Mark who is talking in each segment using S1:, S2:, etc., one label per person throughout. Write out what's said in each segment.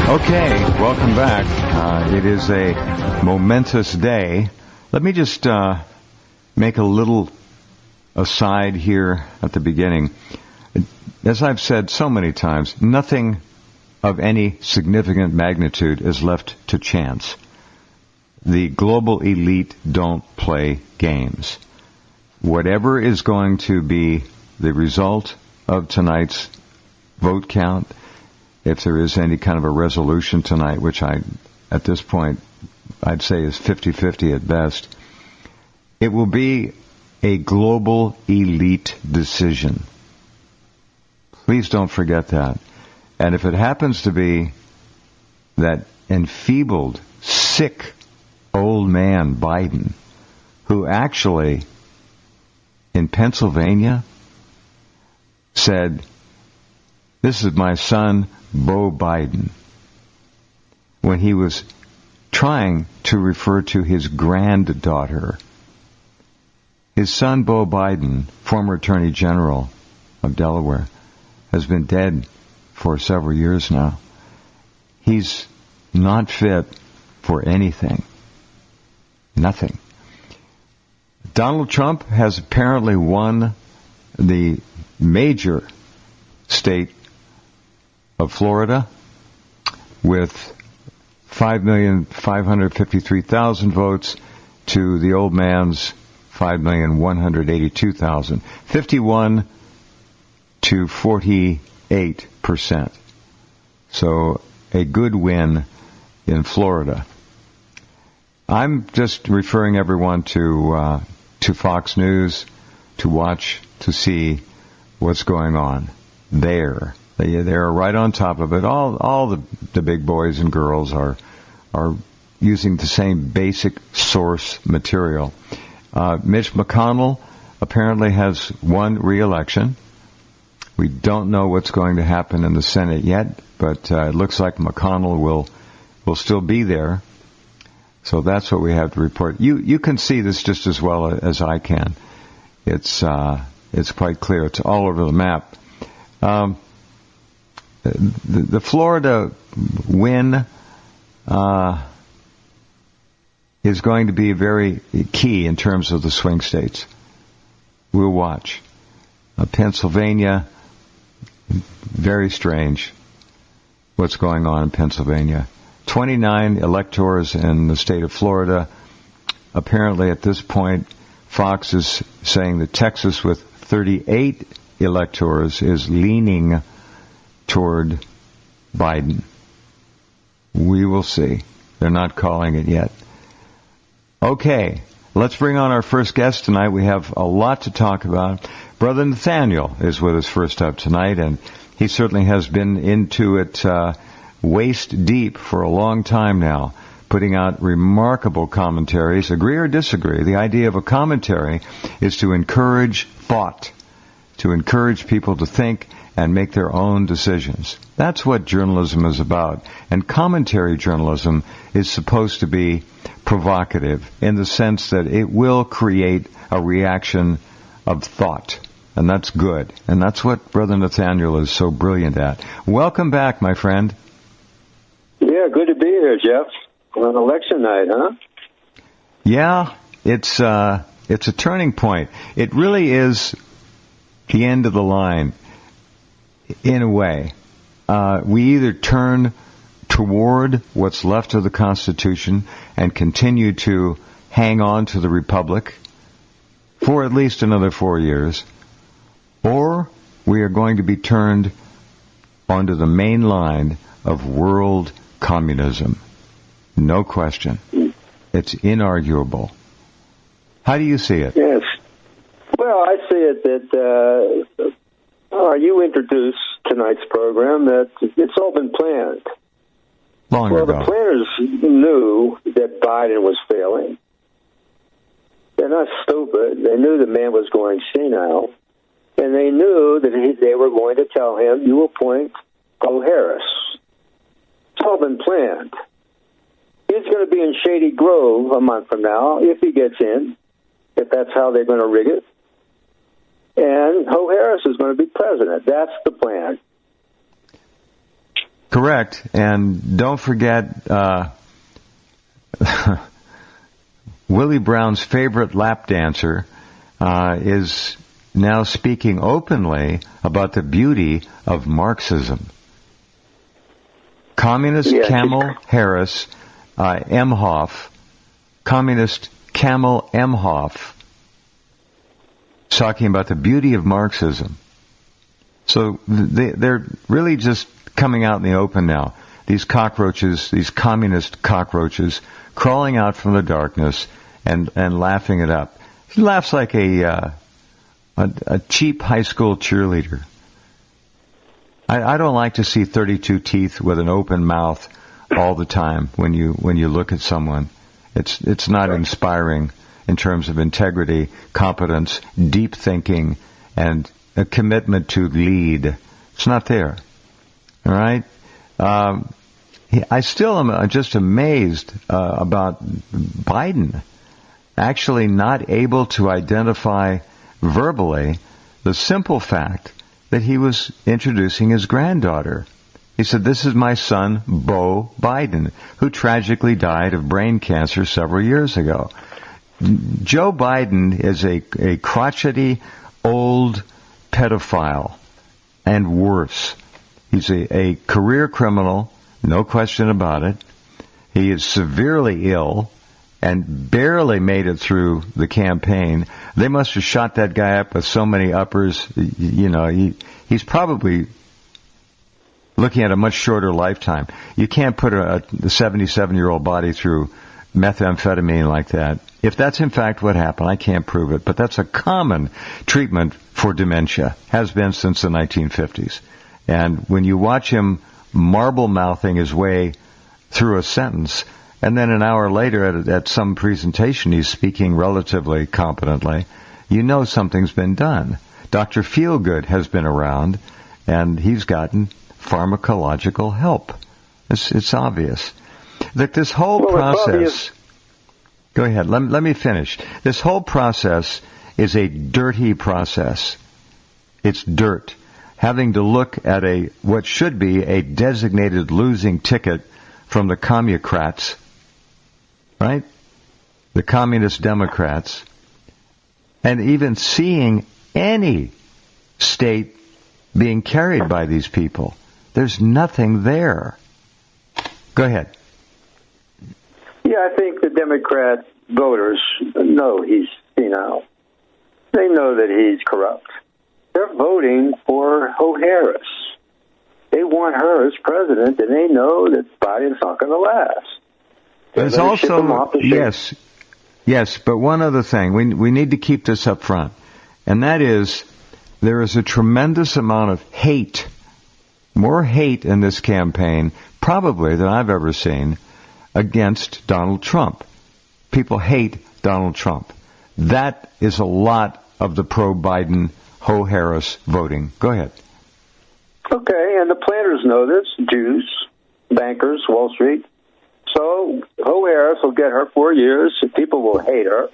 S1: Okay, welcome back. It is a momentous day. Let me just make a little aside here at the beginning. As I've said so many times, nothing of any significant magnitude is left to chance. The global elite don't play games. Whatever is going to be the result of tonight's vote count, if there is any kind of a resolution tonight, which at this point, I'd say is 50-50 at best, it will be a global elite decision. Please don't forget that. And if it happens to be that enfeebled, sick old man Biden, who actually in Pennsylvania said, "This is my son, Beau Biden," when he was trying to refer to his granddaughter. His son, Beau Biden, former Attorney General of Delaware, has been dead for several years now. He's not fit for anything. Nothing. Donald Trump has apparently won the major state of Florida with 5,553,000 votes to the old man's 5,182,000. 51 to 48%. So a good win in Florida. I'm just referring everyone to Fox News to watch, to see what's going on there. They're right on top of it. All the big boys and girls are using the same basic source material. Mitch McConnell apparently has won re-election. We don't know what's going to happen in the Senate yet, but it looks like McConnell will still be there. So that's what we have to report. You can see this just as well as I can. It's quite clear. It's all over the map. The Florida win is going to be very key in terms of the swing states. We'll watch. Pennsylvania, very strange what's going on in Pennsylvania. 29 electors in the state of Florida. Apparently at this point, Fox is saying that Texas with 38 electors is leaning toward Biden. We will see. They're not calling it yet. Okay, let's bring on our first guest tonight. We have a lot to talk about. Brother Nathanael is with us first up tonight, and he certainly has been into it waist deep for a long time now, putting out remarkable commentaries. Agree or disagree, the idea of a commentary is to encourage thought, to encourage people to think and make their own decisions. That's what journalism is about. And commentary journalism is supposed to be provocative in the sense that it will create a reaction of thought. And that's good. And that's what Brother Nathanael is so brilliant at. Welcome back, my friend.
S2: Yeah, good to be here, Jeff. On election night, huh?
S1: Yeah, it's a turning point. It really is the end of the line, in a way. We either turn toward what's left of the Constitution and continue to hang on to the Republic for at least another 4 years, or we are going to be turned onto the main line of world communism. No question. It's inarguable. How do you see it?
S2: Yes. Well, I see it that you introduced tonight's program that it's all been planned.
S1: Long ago.
S2: The planners knew that Biden was failing. They're not stupid. They knew the man was going senile. And they knew that they were going to tell him, you appoint Beau Harris. It's all been planned. He's going to be in Shady Grove a month from now, if he gets in, if that's how they're going to rig it. And Beau Harris is going to be president. That's the plan.
S1: Correct. And don't forget Willie Brown's favorite lap dancer is now speaking openly about the beauty of Marxism. Communist Kamala Harris Emhoff, Communist Kamala Emhoff, talking about the beauty of Marxism. So they're really just coming out in the open now. These cockroaches, these communist cockroaches, crawling out from the darkness and laughing it up. He laughs like a cheap high school cheerleader. I don't like to see 32 teeth with an open mouth all the time when you look at someone. It's not inspiring in terms of integrity, competence, deep thinking, and a commitment to lead. It's not there. All right? I still am just amazed about Biden actually not able to identify verbally the simple fact that he was introducing his granddaughter. He said, "This is my son, Beau Biden, who tragically died of brain cancer several years ago." Joe Biden is a crotchety, old pedophile, and worse. He's a career criminal, no question about it. He is severely ill and barely made it through the campaign. They must have shot that guy up with so many uppers. You know, he's probably looking at a much shorter lifetime. You can't put a 77-year-old body through methamphetamine like that. If that's in fact what happened, I can't prove it, but that's a common treatment for dementia, has been since the 1950s. And when you watch him marble-mouthing his way through a sentence, and then an hour later at some presentation he's speaking relatively competently, you know something's been done. Dr. Feelgood has been around, and he's gotten pharmacological help. It's obvious. That this whole process... Go ahead, let me finish. This whole process is a dirty process. It's dirt. Having to look at what should be a designated losing ticket from the Commucrats, right? The Communist Democrats, and even seeing any state being carried by these people. There's nothing there. Go ahead.
S2: Yeah, I think the Democrat voters know he's senile. They know that he's corrupt. They're voting for Harris. They want her as president, and they know that Biden's not going to last.
S1: There's also, yes, but one other thing. We need to keep this up front, and that is there is a tremendous amount of hate, more hate in this campaign, probably than I've ever seen, against Donald Trump. People hate Donald Trump. That is a lot of the pro-Biden, Harris voting. Go ahead.
S2: Okay, and the planners know this, Jews, bankers, Wall Street. So Harris will get her 4 years. People will hate her.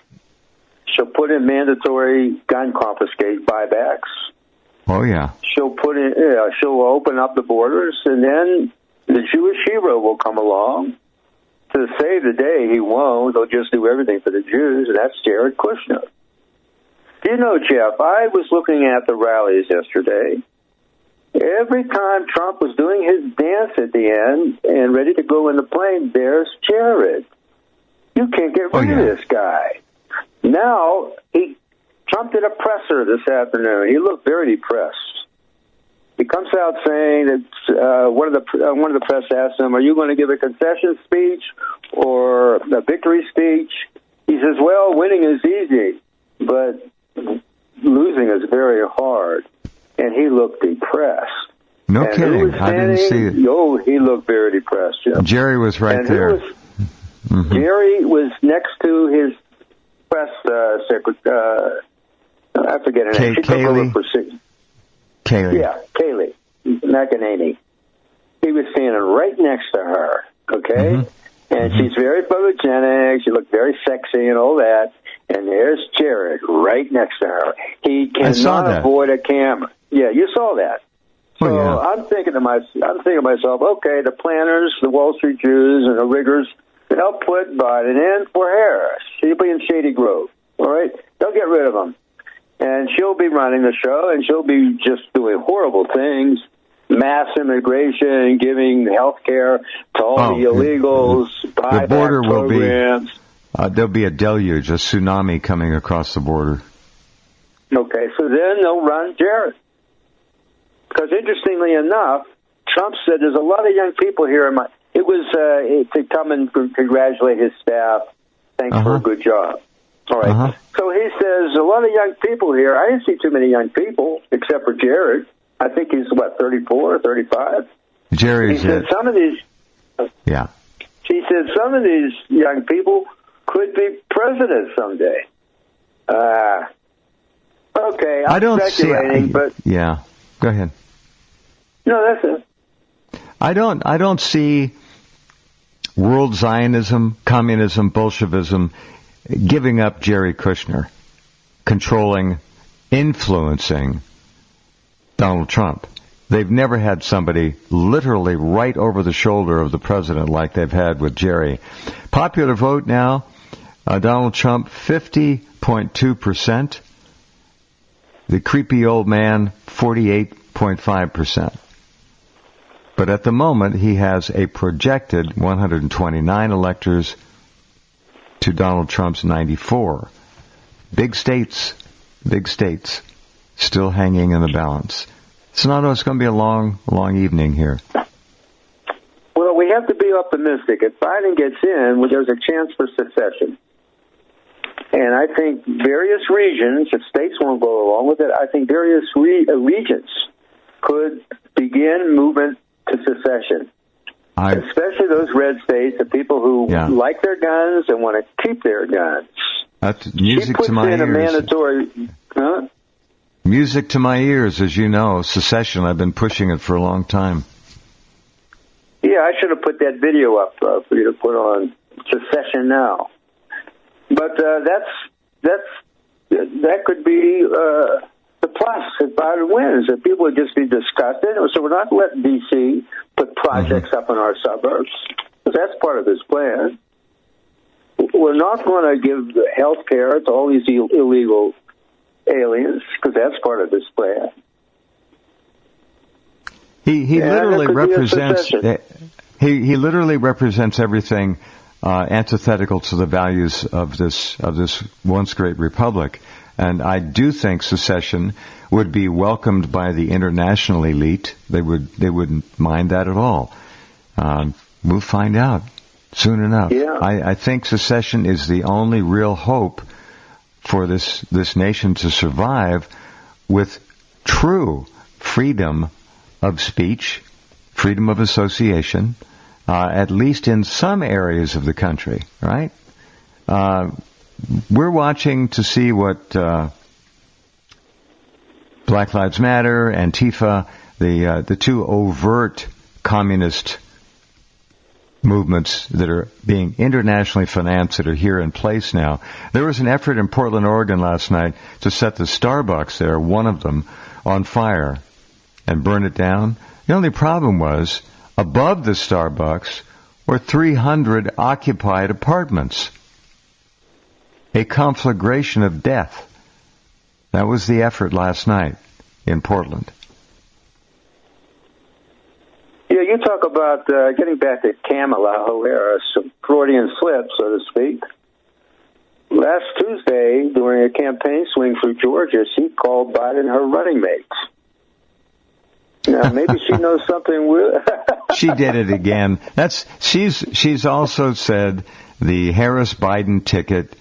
S2: She'll put in mandatory gun confiscate buybacks.
S1: Oh, yeah.
S2: She'll open up the borders, and then the Jewish hero will come along. To save the day, he won't. They'll just do everything for the Jews, and that's Jared Kushner. Do you know, Jeff, I was looking at the rallies yesterday. Every time Trump was doing his dance at the end and ready to go in the plane, there's Jared. You can't get rid of this guy. Now, Trump did a presser this afternoon. He looked very depressed. He comes out saying that one of the press asked him, "Are you going to give a concession speech or a victory speech?" He says, "Well, winning is easy, but losing is very hard." And he looked depressed.
S1: No kidding. I didn't see it.
S2: Oh, he looked very depressed, Jeff.
S1: Jerry was right there.
S2: Jerry was next to his press secretary. I forget her name. She took over for
S1: Kayleigh.
S2: Yeah, Kayleigh McEnany. He was standing right next to her, okay? And she's very photogenic. She looked very sexy and all that. And there's Jared right next to her. He cannot avoid a camera. Yeah, you saw that. So
S1: yeah.
S2: I'm thinking to myself, okay, the planners, the Wall Street Jews, and the riggers, they'll put Biden in for Harris. She'll be in Shady Grove. All right, they'll get rid of him, and she'll be running the show, and she'll be just doing horrible things. Mass immigration, giving health care to all the illegals,
S1: the border
S2: programs.
S1: There'll be a deluge, a tsunami coming across the border.
S2: Okay, so then they'll run Jared. Because interestingly enough, Trump said there's a lot of young people here. It was to come and congratulate his staff. Thanks for a good job. All right. So he says a lot of young people here. I didn't see too many young people except for Jared. I think he's, 34 or 35?
S1: Jerry's
S2: he said some of these...
S1: Yeah.
S2: He said some of these young people could be president someday. Okay, I'm speculating, but...
S1: Yeah, go ahead.
S2: No, that's it.
S1: I don't see world Zionism, communism, Bolshevism giving up Jerry Kushner, controlling, influencing Donald Trump. They've never had somebody literally right over the shoulder of the president like they've had with Jerry. Popular vote now, Donald Trump 50.2%. The creepy old man 48.5%. But at the moment, he has a projected 129 electors to Donald Trump's 94. Big states, still hanging in the balance. Sonato, it's going to be a long evening here.
S2: Well, we have to be optimistic. If Biden gets in, well, there's a chance for secession. And I think various regions, if states won't go along with it, I think various regions could begin movement to secession. Especially those red states, the people who like their guns and want to keep their guns.
S1: That's music to my ears.
S2: A mandatory... Huh?
S1: Music to my ears, as you know. Secession, I've been pushing it for a long time.
S2: Yeah, I should have put that video up for you to put on Secession Now. But that could be the plus if Biden wins. If people would just be disgusted. So we're not letting D.C. put projects up in our suburbs. That's part of his plan. We're not going to give health care to all these illegal aliens, because that's part of his plan.
S1: He literally represents he literally represents everything antithetical to the values of this once great republic, and I do think secession would be welcomed by the international elite. They wouldn't mind that at all. We'll find out soon enough.
S2: Yeah.
S1: I think secession is the only real hope for this nation to survive with true freedom of speech, freedom of association, at least in some areas of the country, right? We're watching to see what Black Lives Matter, Antifa, the two overt communist movements that are being internationally financed that are here in place now. There was an effort in Portland, Oregon last night to set the Starbucks there, one of them, on fire and burn it down. The only problem was above the Starbucks were 300 occupied apartments. A conflagration of death. That was the effort last night in Portland.
S2: Yeah, you talk about getting back to Kamala Harris, some Freudian slip, so to speak. Last Tuesday, during a campaign swing through Georgia, she called Biden her running mate. Now, maybe she knows something weird.
S1: She did it again. She's also said the Harris-Biden ticket.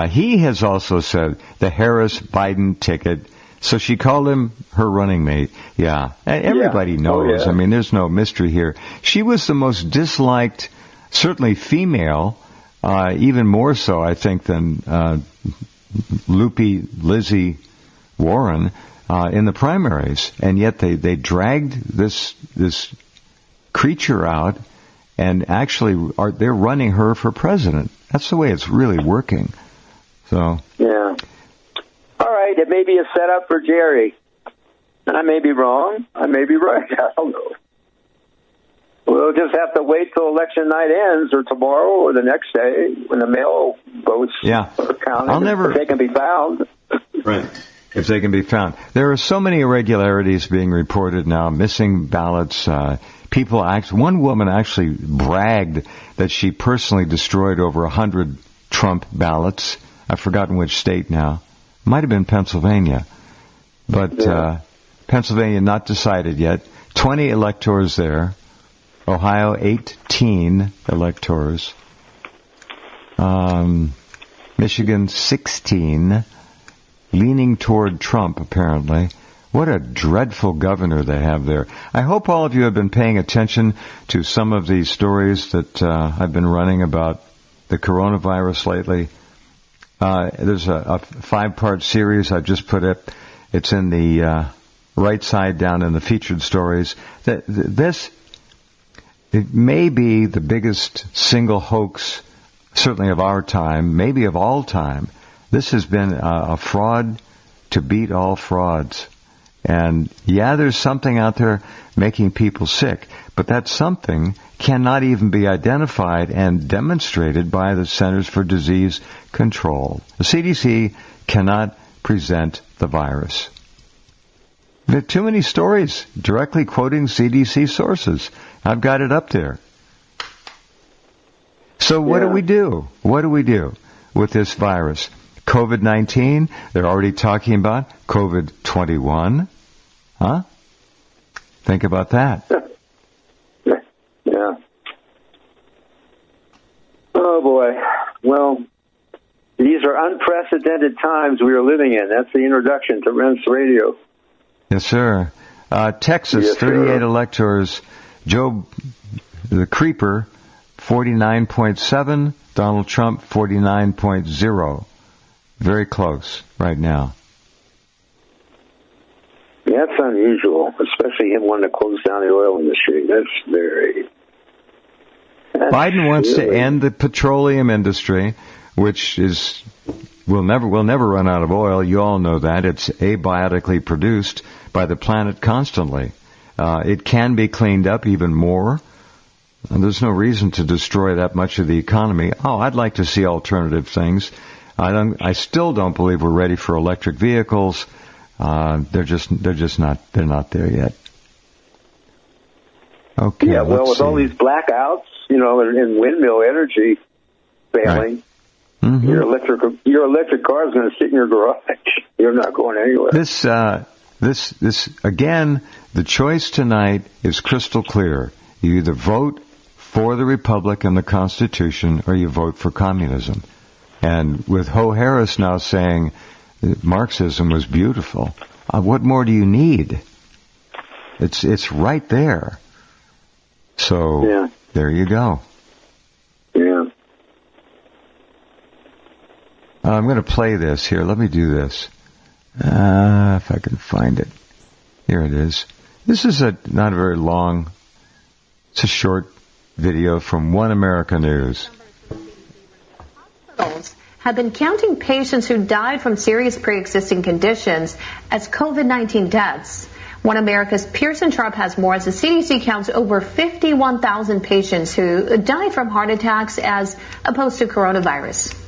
S1: He has also said the Harris-Biden ticket. So she called him her running mate. Yeah. Everybody knows. Oh, yeah. I mean, there's no mystery here. She was the most disliked, certainly female, even more so, I think, than Loopy Lizzie Warren in the primaries. And yet they dragged this creature out and actually they're running her for president. That's the way it's really working. So.
S2: Yeah. All right, it may be a setup for Jerry. I may be wrong. I may be right. I don't know. We'll just have to wait till election night ends, or tomorrow, or the next day when the mail votes are counted. If they can be found.
S1: Right. If they can be found. There are so many irregularities being reported now, missing ballots. One woman actually bragged that she personally destroyed over 100 Trump ballots. I've forgotten which state now. Might have been Pennsylvania. But Pennsylvania not decided yet. 20 electors there. Ohio, 18 electors. Michigan, 16. Leaning toward Trump, apparently. What a dreadful governor they have there. I hope all of you have been paying attention to some of these stories that I've been running about the coronavirus lately. There's a 5-part series I just put up. It's in the right side down in the featured stories. It may be the biggest single hoax, certainly of our time, maybe of all time. This has been a fraud to beat all frauds. And there's something out there making people sick, but that something cannot even be identified and demonstrated by the Centers for Disease Control. The CDC cannot present the virus. There are too many stories directly quoting CDC sources. I've got it up there. So what do we do? What do we do with this virus? COVID-19, they're already talking about COVID-21. Huh? Think about that.
S2: Yeah. Oh, boy. Well, these are unprecedented times we are living in. That's the introduction to Rense Radio.
S1: Yes, sir. Texas, 38 electors. Joe, the Creeper, 49.7. Donald Trump, 49.0. Very close right now.
S2: Yeah, that's unusual, especially him wanting to close down the oil industry.
S1: Biden wants to end the petroleum industry, which will never run out of oil. You all know that. It's abiotically produced by the planet constantly. It can be cleaned up even more. And there's no reason to destroy that much of the economy. I'd like to see alternative things. I still don't believe we're ready for electric vehicles. They're not there yet. Okay.
S2: Yeah, well, with all these blackouts, and windmill energy failing, right. Mm-hmm. Your electric car is going to sit in your garage. You're not going anywhere.
S1: This again, the choice tonight is crystal clear. You either vote for the Republic and the Constitution, or you vote for communism. And with Ho Harris now saying Marxism was beautiful, what more do you need? It's right there. So there you go.
S2: Yeah.
S1: I'm going to play this here. Let me do this. If I can find it. Here it is. This is not a very long. It's a short video from One America News.
S3: Hospitals have been counting patients who died from serious pre-existing conditions as COVID-19 deaths. One America's Pearson Sharp has more as the CDC counts over 51,000 patients who died from heart attacks as opposed to coronavirus.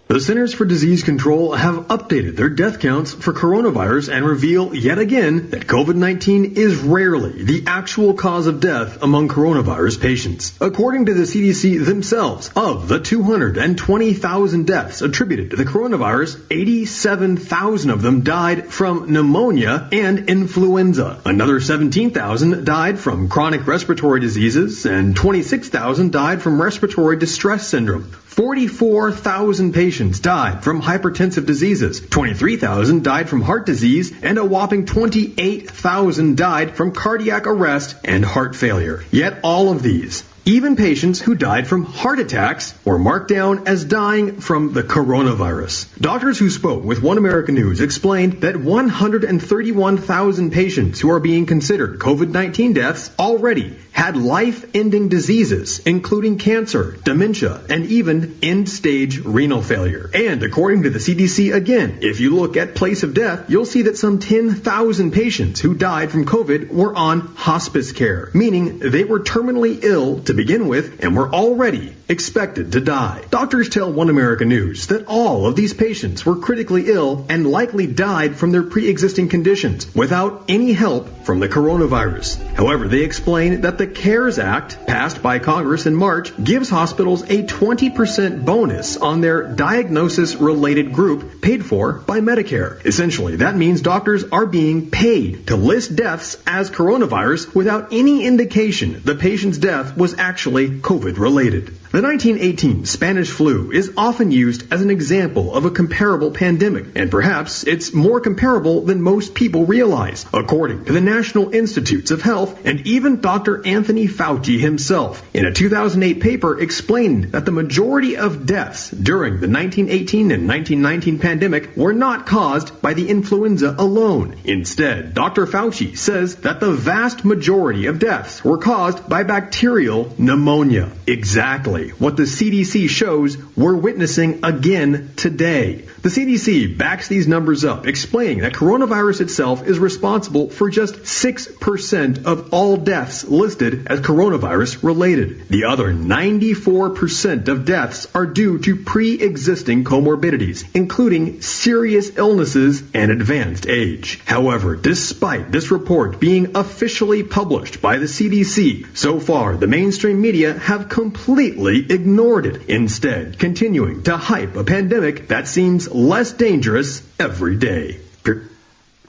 S4: The Centers for Disease Control have updated their death counts for coronavirus and reveal yet again that COVID-19 is rarely the actual cause of death among coronavirus patients. According to the CDC themselves, of the 220,000 deaths attributed to the coronavirus, 87,000 of them died from pneumonia and influenza. Another 17,000 died from chronic respiratory diseases, and 26,000 died from respiratory distress syndrome. 44,000 patients died from hypertensive diseases, 23,000 died from heart disease, and a whopping 28,000 died from cardiac arrest and heart failure. Yet all of these Even patients who died from heart attacks were marked down as dying from the coronavirus. Doctors who spoke with One American News explained that 131,000 patients who are being considered COVID-19 deaths already had life-ending diseases, including cancer, dementia, and even end-stage renal failure. And according to the CDC, again, if you look at place of death, you'll see that some 10,000 patients who died from COVID were on hospice care, meaning they were terminally ill to begin with and were already expected to die. Doctors tell One American News that all of these patients were critically ill and likely died from their pre-existing conditions without any help from the coronavirus. However, they explain that the CARES Act, passed by Congress in March, gives hospitals a 20% bonus on their diagnosis-related group paid for by Medicare. Essentially, that means doctors are being paid to list deaths as coronavirus without any indication the patient's death was actually COVID-related. The 1918 Spanish flu is often used as an example of a comparable pandemic, and perhaps it's more comparable than most people realize, according to the National Institutes of Health and even Dr. Anthony Fauci himself, in a 2008 paper explained that the majority of deaths during the 1918 and 1919 pandemic were not caused by the influenza alone. Instead, Dr. Fauci says that the vast majority of deaths were caused by bacterial pneumonia. Exactly what the CDC shows we're witnessing again today. The CDC backs these numbers up, explaining that coronavirus itself is responsible for just 6% of all deaths listed as coronavirus related. The other 94% of deaths are due to pre-existing comorbidities, including serious illnesses and advanced age. However, despite this report being officially published by the CDC, so far the mainstream media have completely ignored it, instead continuing to hype a pandemic that seems less dangerous every day.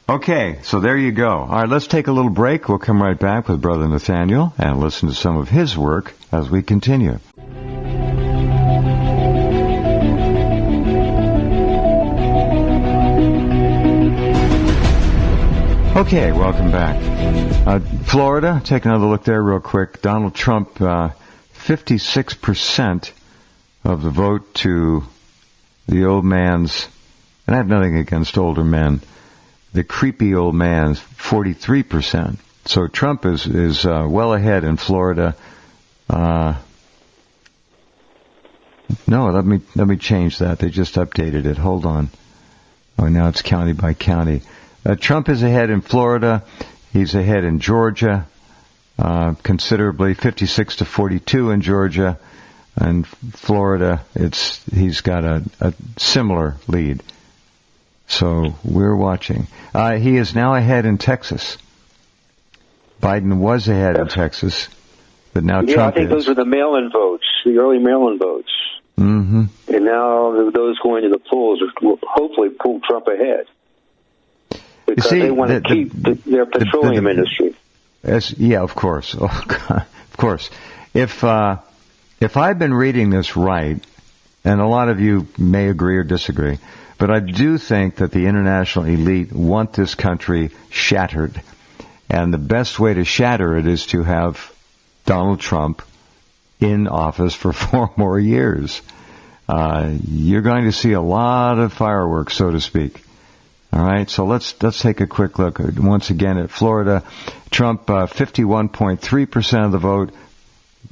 S1: Okay, so there you go. All right, let's take a little break. We'll come right back with Brother Nathanael and listen to some of his work as we continue. Okay, welcome back. Florida, take another look there real quick. Donald Trump, 56% of the vote to the old man's, and I have nothing against older men, the creepy old man's 43%. So Trump is well ahead in Florida. No, let me change that. They just updated it. Hold on. Oh, now it's county by county. Trump is ahead in Florida. He's ahead in Georgia, considerably, 56-42 in Georgia. And Florida, he's got a similar lead. So we're watching. He is now ahead in Texas. Biden was ahead in Texas, but now Trump
S2: I think those are the mail-in votes, the early mail-in votes.
S1: Mm-hmm.
S2: And now those going to the polls will hopefully pull Trump ahead. Because they want to keep their petroleum industry.
S1: Yeah, of course. Oh, God. Of course. If I've been reading this right, and a lot of you may agree or disagree, but I do think that the international elite want this country shattered. And the best way to shatter it is to have Donald Trump in office for 4 more years. You're going to see a lot of fireworks, so to speak. All right, so let's take a quick look once again at Florida. Trump 51.3% of the vote,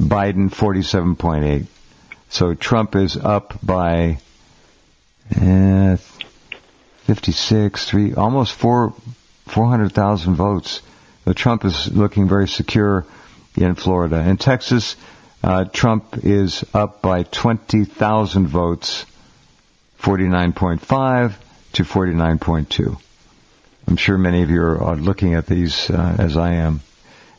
S1: Biden 47.8%. So Trump is up by 56, almost 400,000 votes. Trump is looking very secure in Florida. In Texas, Trump is up by 20,000 votes, 49.5 to 49.2. I'm sure many of you are looking at these as I am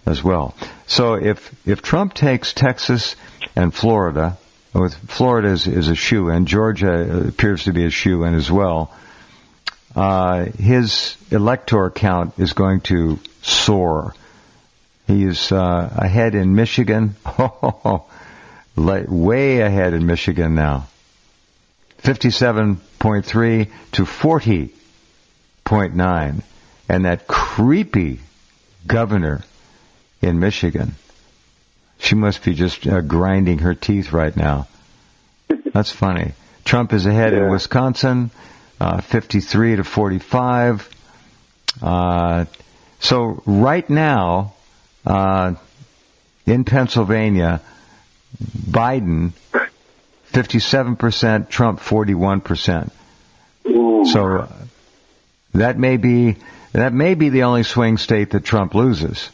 S1: as well. So if Trump takes Texas and Florida, with Florida is a shoo-in, Georgia appears to be a shoo-in as well, his electoral count is going to soar. He is ahead in Michigan, way ahead in Michigan now. 57.3 to 40.9. And that creepy governor in Michigan, She must be just grinding her teeth right now. That's funny. Trump is ahead in Wisconsin, 53 to 45. So right now, in Pennsylvania, Biden 57%, Trump 41%.
S2: Ooh.
S1: So that may be the only swing state that Trump loses.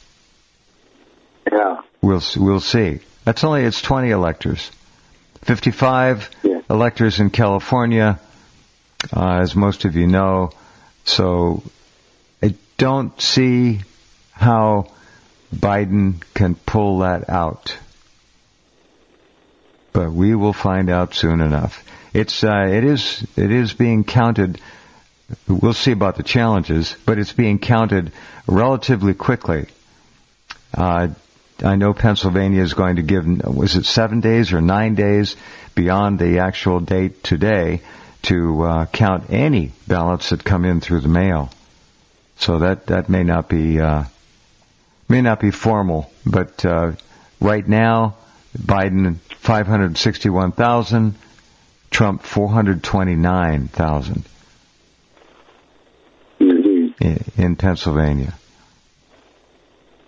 S2: Yeah.
S1: We'll see. It's 20 electors. 55 electors in California, as most of you know. So I don't see how Biden can pull that out. But we will find out soon enough. It is being counted. We'll see about the challenges, but it's being counted relatively quickly. I know Pennsylvania is going to give, was it 7 days or 9 days beyond the actual date today to count any ballots that come in through the mail. So that may not be formal, but right now Biden 561,000, Trump 429,000 in Pennsylvania.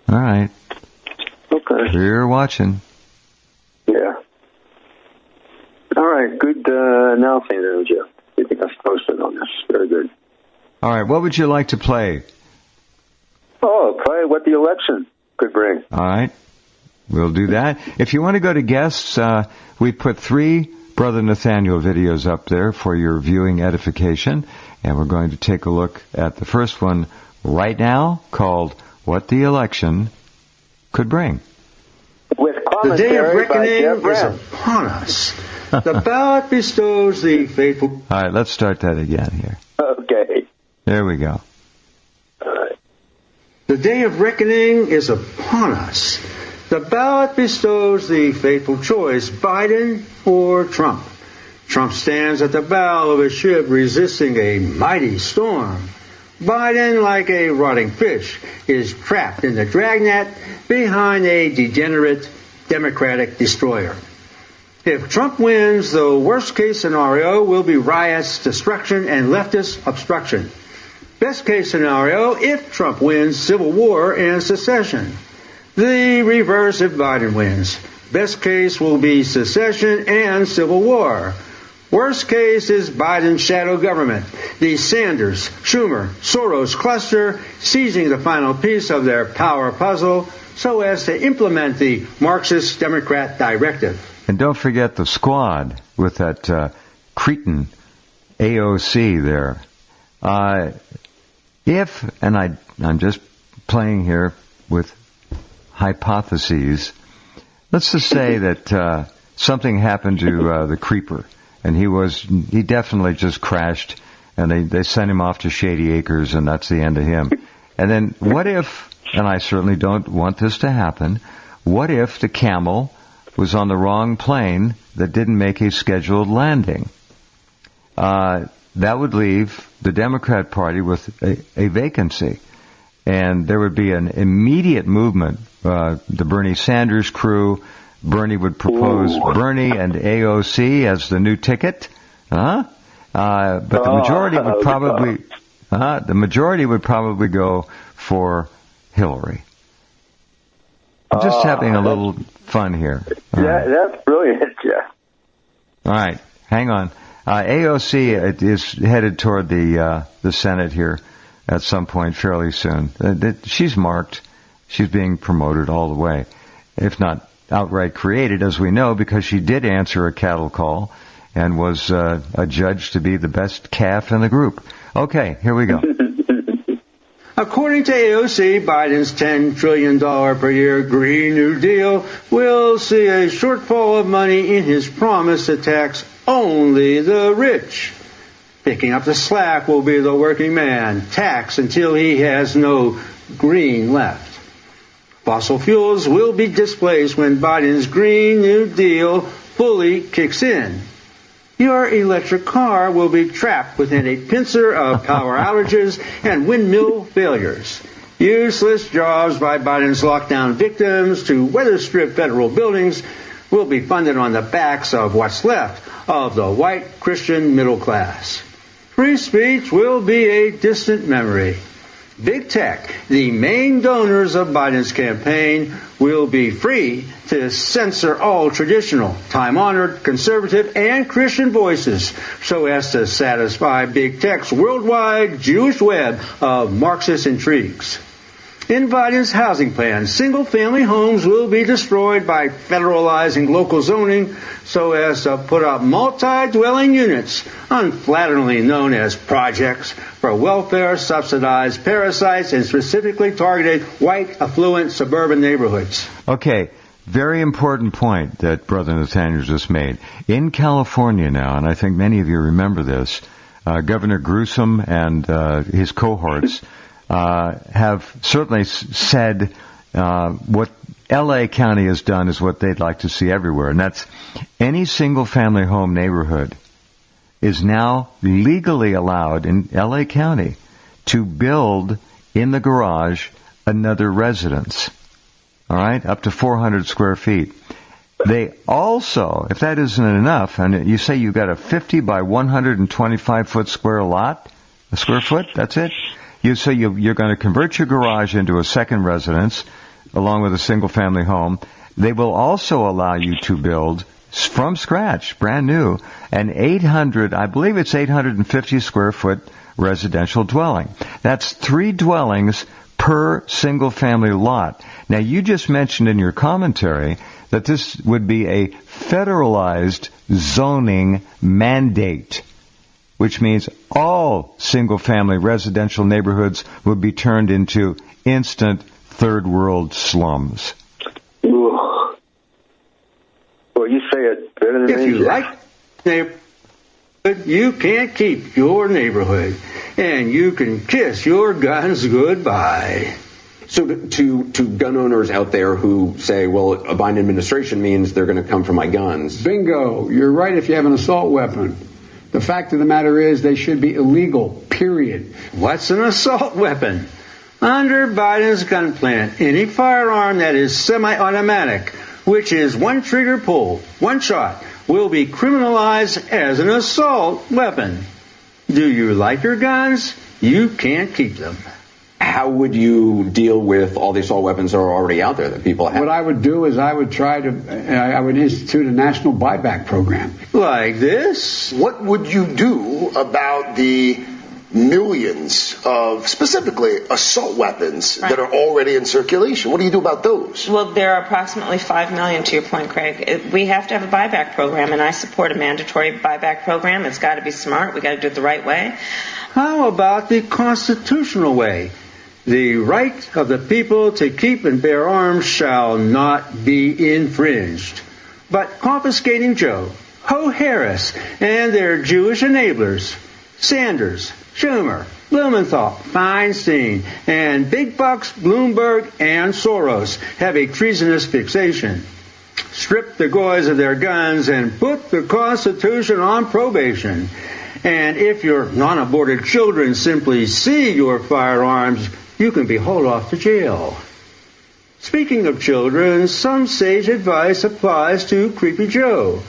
S1: All right.
S2: Okay.
S1: We're watching.
S2: Yeah. All right. Good announcing there, Jeff. You think I was posted on this? Very good.
S1: All right. What would you like to play?
S2: Oh, play what the election could bring.
S1: All right. We'll do that. If you want to go to guests, we put 3 Brother Nathanael videos up there for your viewing edification. And we're going to take a look at the first one right now called What the Election Could Bring.
S2: With
S4: The day of
S2: commentary by
S4: reckoning is
S2: Jeffries.
S4: upon us. The ballot bestows the faithful.
S1: All right, let's start that again here.
S2: Okay.
S1: There we go.
S2: All right.
S4: The day of reckoning is upon us. The ballot bestows the fateful choice, Biden or Trump. Trump stands at the bow of a ship resisting a mighty storm. Biden, like a rotting fish, is trapped in the dragnet behind a degenerate Democratic destroyer. If Trump wins, the worst-case scenario will be riots, destruction, and leftist obstruction. Best-case scenario, if Trump wins, civil war and secession. The reverse if Biden wins. Best case will be secession and civil war. Worst case is Biden's shadow government, the Sanders, Schumer, Soros cluster seizing the final piece of their power puzzle so as to implement the Marxist Democrat directive.
S1: And don't forget the squad with that cretin AOC there. I'm just playing here with hypotheses. Let's just say that something happened to the creeper, and he definitely just crashed, and they sent him off to Shady Acres, and that's the end of him. And then what if, and I certainly don't want this to happen, what if the camel was on the wrong plane that didn't make a scheduled landing? That would leave the Democrat Party with a vacancy. And there would be an immediate movement. The Bernie Sanders crew, Bernie would propose Bernie and AOC as the new ticket. But the majority would probably go for Hillary. I'm just having a little fun here.
S2: That's brilliant, Jeff.
S1: All right, hang on. AOC is headed toward the Senate here at some point fairly soon. She's marked. She's being promoted all the way, if not outright created, as we know, because she did answer a cattle call and was adjudged to be the best calf in the group. Okay, here we go.
S4: According to AOC, Biden's $10 trillion per year Green New Deal will see a shortfall of money in his promise to tax only the rich. Picking up the slack will be the working man, taxed until he has no green left. Fossil fuels will be displaced when Biden's Green New Deal fully kicks in. Your electric car will be trapped within a pincer of power outages and windmill failures.
S5: Useless jobs by Biden's lockdown victims to weather-stripped federal buildings will be funded on the backs of what's left of the white Christian middle class. Free speech will be a distant memory. Big tech, the main donors of Biden's campaign, will be free to censor all traditional, time-honored, conservative, and Christian voices so as to satisfy big tech's worldwide Jewish web of Marxist intrigues. In Biden's housing plan, single-family homes will be destroyed by federalizing local zoning so as to put up multi-dwelling units, unflatteringly known as projects, for welfare-subsidized parasites in specifically targeted white, affluent suburban neighborhoods.
S1: Okay, very important point that Brother Nathanael just made. In California now, and I think many of you remember this, Governor Newsom and his cohorts have certainly said what L.A. County has done is what they'd like to see everywhere, and that's any single-family home neighborhood is now legally allowed in L.A. County to build in the garage another residence, all right, up to 400 square feet. They also, if that isn't enough, and you say you've got a 50 by 125-foot square lot, a square foot, that's it? You say you're going to convert your garage into a second residence along with a single-family home. They will also allow you to build from scratch, brand new, an 850 square foot residential dwelling. That's 3 dwellings per single-family lot. Now, you just mentioned in your commentary that this would be a federalized zoning mandate, which means all single-family residential neighborhoods would be turned into instant third-world slums.
S2: Ooh. Well, you say it better than me.
S5: If you like neighborhood, you can't keep your neighborhood, and you can kiss your guns goodbye.
S6: So to gun owners out there who say, well, a Biden administration means they're going to come for my guns.
S7: Bingo. You're right if you have an assault weapon. The fact of the matter is they should be illegal, period.
S5: What's an assault weapon? Under Biden's gun plan, any firearm that is semi-automatic, which is one trigger pull, one shot, will be criminalized as an assault weapon. Do you like your guns? You can't keep them.
S6: How would you deal with all the assault weapons that are already out there that people have?
S7: What I would do is I would institute a national buyback program.
S5: Like this?
S8: What would you do about the millions of specifically assault weapons that are already in circulation? What do you do about those?
S9: Well, there are approximately 5 million, to your point, Craig. We have to have a buyback program, and I support a mandatory buyback program. It's got to be smart. We got to do it the right way.
S5: How about the constitutional way? The right of the people to keep and bear arms shall not be infringed. But confiscating Joe, Ho Harris, and their Jewish enablers, Sanders, Schumer, Blumenthal, Feinstein, and big bucks Bloomberg and Soros have a treasonous fixation. Strip the goys of their guns and put the Constitution on probation. And if your non-aborted children simply see your firearms, you can be hauled off to jail. Speaking of children, some sage advice applies to Creepy Joe.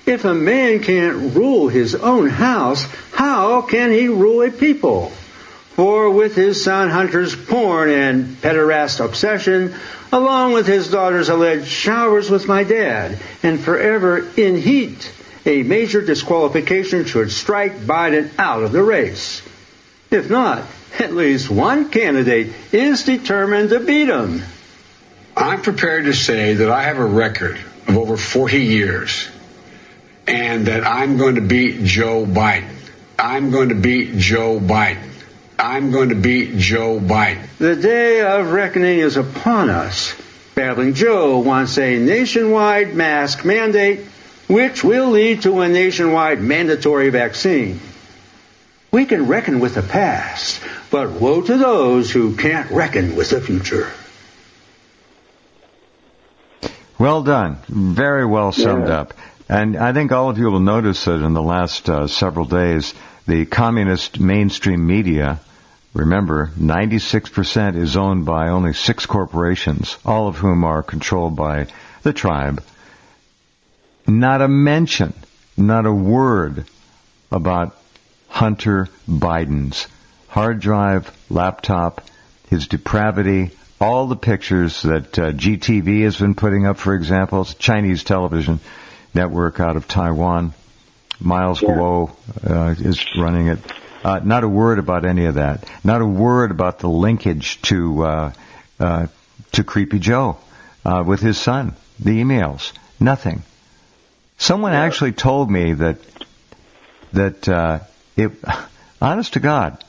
S5: If a man can't rule his own house, how can he rule a people? For with his son Hunter's porn and pederast obsession, along with his daughter's alleged showers with my dad, and forever in heat, a major disqualification should strike Biden out of the race. If not, at least one candidate is determined to beat him.
S7: I'm prepared to say that I have a record of over 40 years and that I'm going to beat Joe Biden. I'm going to beat Joe Biden. I'm going to beat Joe Biden.
S5: The day of reckoning is upon us. Battling Joe wants a nationwide mask mandate, which will lead to a nationwide mandatory vaccine. We can reckon with the past, but woe to those who can't reckon with the future.
S1: Well done. Very well summed up. And I think all of you will notice that in the last several days, the communist mainstream media Remember, 96% is owned by only 6 corporations, all of whom are controlled by the tribe. Not a mention, not a word about Hunter Biden's hard drive, laptop, his depravity, all the pictures that GTV has been putting up, for example, it's a Chinese television network out of Taiwan. Miles Guo is running it. Not a word about any of that. Not a word about the linkage to Creepy Joe with his son. The emails. Nothing. Someone actually told me that honest to God,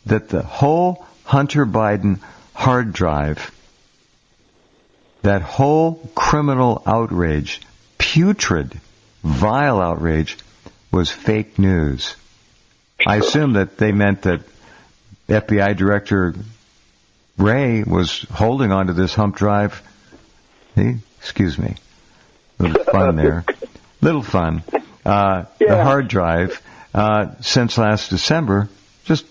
S1: that the whole Hunter Biden hard drive, that whole criminal outrage, putrid, vile outrage, was fake news. I assume that they meant that FBI Director Wray was holding onto this hump drive. Hey, excuse me. Little fun there. Little fun. The hard drive since last December, just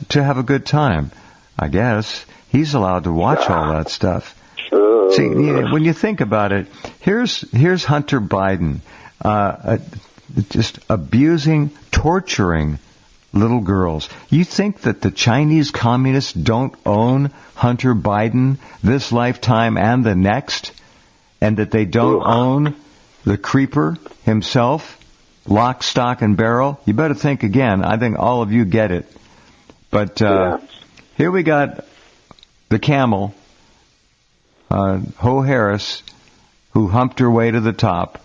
S1: to have a good time. I guess he's allowed to watch all that stuff. See, when you think about it, here's Hunter Biden, just abusing, torturing little girls. You think that the Chinese communists don't own Hunter Biden this lifetime and the next, and that they don't own the creeper himself, lock, stock, and barrel? You better think again. I think all of you get it. But here we got the camel, Ho Harris, who humped her way to the top,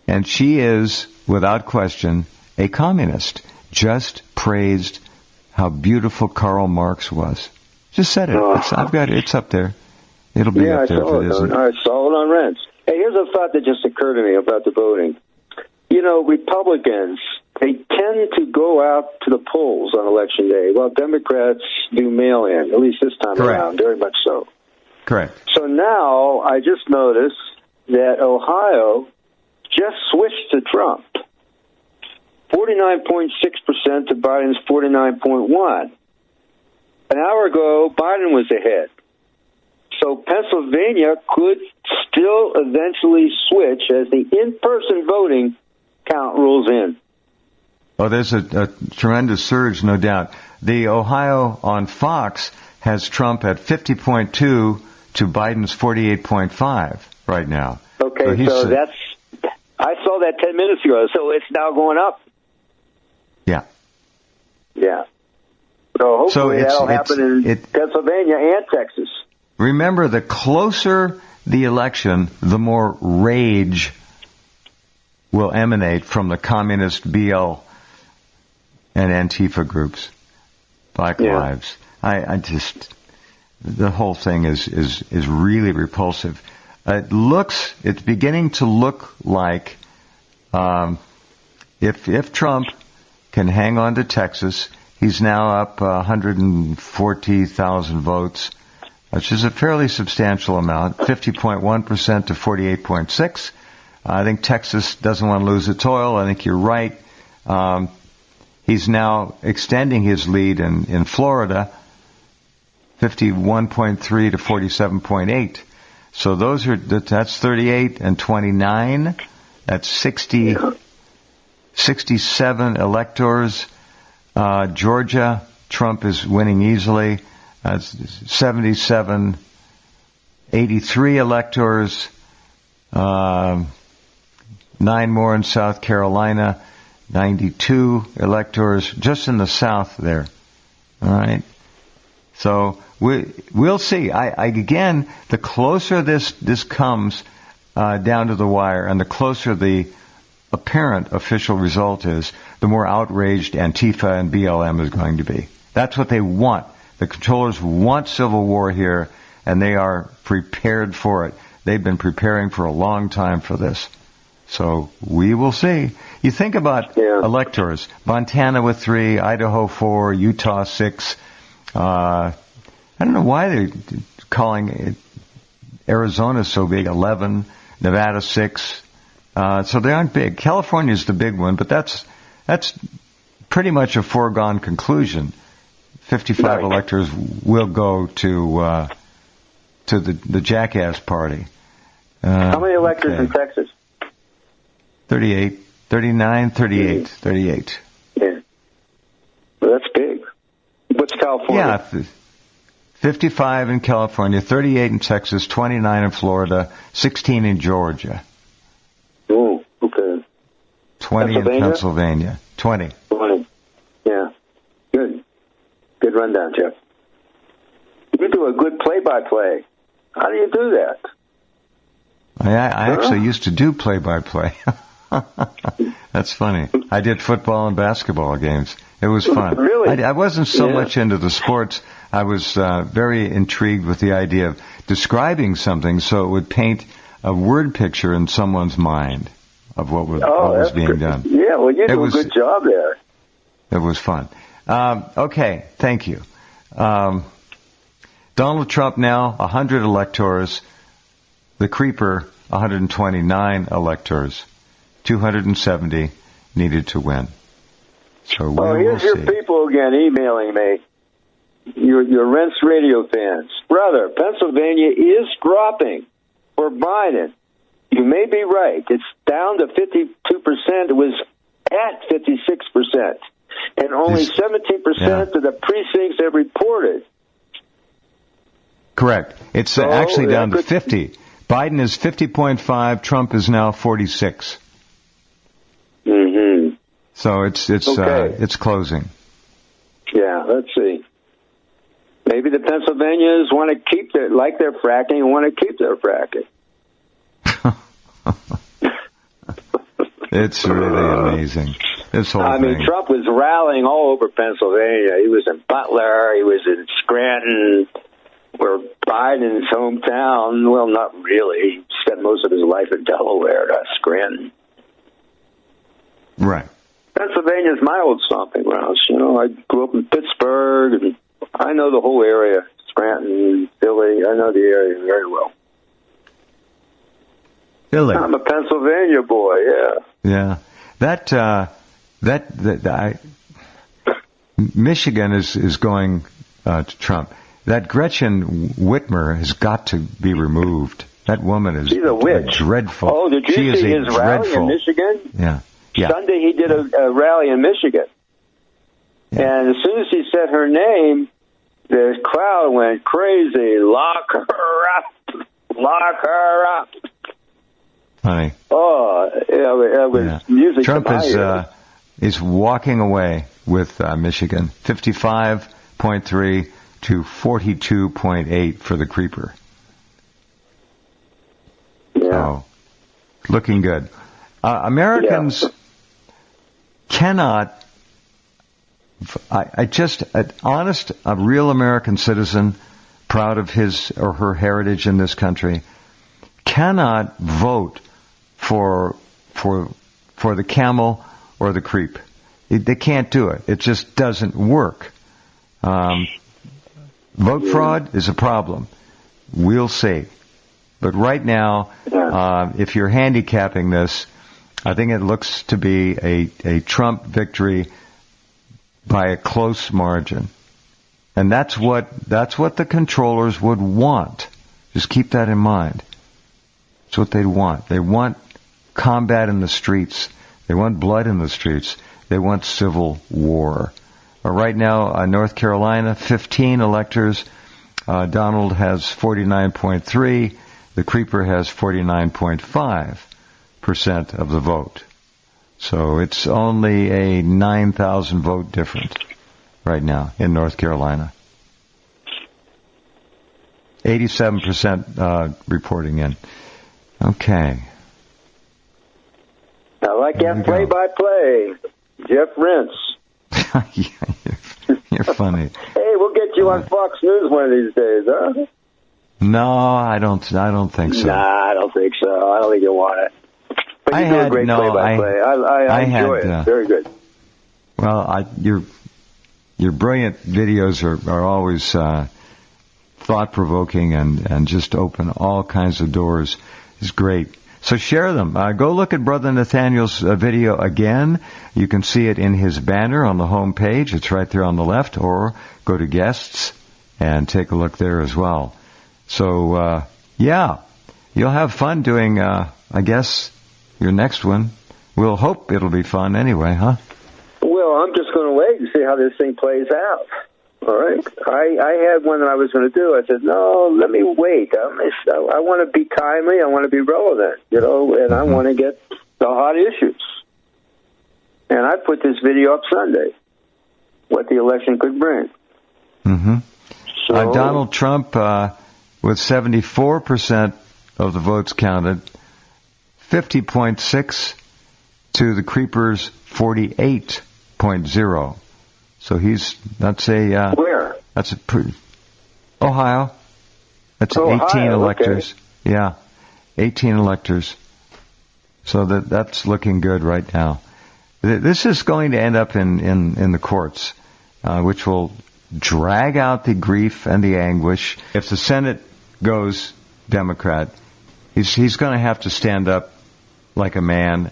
S1: and she is, without question, a communist. Just praised how beautiful Karl Marx was. Just said it. It's up there. It'll be up there if it isn't.
S2: I saw it on Rense. Hey, here's a thought that just occurred to me about the voting. You know, Republicans, they tend to go out to the polls on Election Day, while Democrats do mail-in, at least this time around, very much so.
S1: Correct.
S2: So now I just noticed that Ohio just switched to Trump. 49.6% to Biden's 49.1%. An hour ago, Biden was ahead. So Pennsylvania could still eventually switch as the in-person voting count rules in.
S1: Oh, there's a tremendous surge, no doubt. The Ohio on Fox has Trump at 50.2 to Biden's 48.5 right now.
S2: Okay, so that's... I saw that 10 minutes ago, so it's now going up.
S1: Yeah.
S2: Yeah. So hopefully that'll happen in Pennsylvania and Texas.
S1: Remember, the closer the election, the more rage will emanate from the communist BL and Antifa groups. Black Lives. I just, the whole thing is really repulsive. It's beginning to look like, if Trump can hang on to Texas, he's now up 140,000 votes, which is a fairly substantial amount, 50.1% to 48.6%. I think Texas doesn't want to lose its oil. I think you're right. He's now extending his lead in Florida, 51.3 to 47.8. So that's 38 and 29. That's 67 electors. Georgia, Trump is winning easily. That's 77, 83 electors. 9 more in South Carolina. 92 electors just in the South there. All right. So we'll see. Again, the closer this comes down to the wire, and the closer the apparent official result is, the more outraged Antifa and BLM is going to be. That's what they want. The controllers want civil war here, and they are prepared for it. They've been preparing for a long time for this. So we will see. You think about electors. Montana with 3, Idaho 4, Utah 6. I don't know why they're calling Arizona so big, 11, Nevada 6. So they aren't big. California's the big one, but that's pretty much a foregone conclusion. 55 electors will go to the Jackass Party.
S2: How many electors in Texas?
S1: 38.
S2: Yeah. Well, that's big. What's California?
S1: Yeah, 55 in California, 38 in Texas, 29 in Florida, 16 in Georgia.
S2: Oh, okay.
S1: 20 in Pennsylvania. 20.
S2: Yeah. Good. Good rundown, Jeff. You do a good play-by-play. How do you do that?
S1: I actually used to do play-by-play. That's funny. I did football and basketball games. It was fun.
S2: Really?
S1: I wasn't so much into the sports. I was very intrigued with the idea of describing something so it would paint a word picture in someone's mind of what was being done.
S2: Yeah, well, you do a good job there.
S1: It was fun. Okay, thank you. Donald Trump now, 100 electors. The Creeper, 129 electors. 270 needed to win. So
S2: here's your people again emailing me. Your Rense radio fans. Brother, Pennsylvania is dropping for Biden. You may be right. It's down to 52%. It was at 56%. And only 17% of the precincts have reported.
S1: Correct. It's actually down to 50. Biden is 50.5. Trump is now 46.
S2: Mm-hmm.
S1: So it's closing.
S2: Yeah, let's see. Maybe the Pennsylvanians want to keep their fracking and want to keep their fracking.
S1: It's really amazing. This whole thing.
S2: Trump was rallying all over Pennsylvania. He was in Butler. He was in Scranton, where Biden's hometown. Well, not really. He spent most of his life in Delaware, not Scranton.
S1: Right.
S2: Pennsylvania's my old stomping grounds. I grew up in Pittsburgh, and I know the whole area. Scranton, Philly. I know the area very well.
S1: Philly.
S2: I'm a Pennsylvania boy. Yeah.
S1: Yeah. Michigan is going to Trump. That Gretchen Whitmer has got to be removed. That woman is
S2: She's a witch.
S1: Dreadful.
S2: Oh, did you see his rally in Michigan?
S1: Yeah.
S2: Sunday he did a rally in Michigan. Yeah. And as soon as he said her name, the crowd went crazy. Lock her up. Lock her up.
S1: Funny.
S2: Oh, it was music.
S1: Trump is walking away with Michigan, 55.3 to 42.8 for the Creeper.
S2: Yeah.
S1: So, looking good. Americans cannot. A real American citizen, proud of his or her heritage in this country, cannot vote for the camel or the creep. They can't do it. It just doesn't work. Vote fraud is a problem. We'll see. But right now, if you're handicapping this, I think it looks to be a Trump victory by a close margin. And that's what the controllers would want. Just keep that in mind. That's what they want. They want combat in the streets. They want blood in the streets. They want civil war. Right now, North Carolina, 15 electors. Donald has 49.3. The Creeper has 49.5% of the vote. So it's only a 9,000 vote difference right now in North Carolina. 87% reporting in. Okay.
S2: I like that play-by-play. Jeff Rense.
S1: You're funny.
S2: Hey, we'll get you on Fox News one of these days, huh?
S1: No, I don't think so.
S2: Nah, I don't think so. I don't think you want it. But you do a great play-by-play. I enjoy it. Very good.
S1: Well, your brilliant videos are always thought-provoking and just open all kinds of doors. It's great. So share them. Go look at Brother Nathanael's video again. You can see it in his banner on the home page. It's right there on the left. Or go to guests and take a look there as well. So, you'll have fun doing, I guess, your next one. We'll hope it'll be fun anyway, huh?
S2: Well, I'm just going to wait and see how this thing plays out. All right. I had one that I was going to do. I said, no, let me wait. I want to be timely. I want to be relevant, and I want to get the hot issues. And I put this video up Sunday, what the election could bring.
S1: Mm-hmm.
S2: So,
S1: Donald Trump, with 74% of the votes counted, 50.6 to the Creepers' 48.0. So
S2: where?
S1: That's a pretty, Ohio. That's
S2: Ohio,
S1: 18 electors.
S2: Okay.
S1: Yeah, 18 electors. So that's looking good right now. This is going to end up in the courts, which will drag out the grief and the anguish. If the Senate goes Democrat, he's going to have to stand up like a man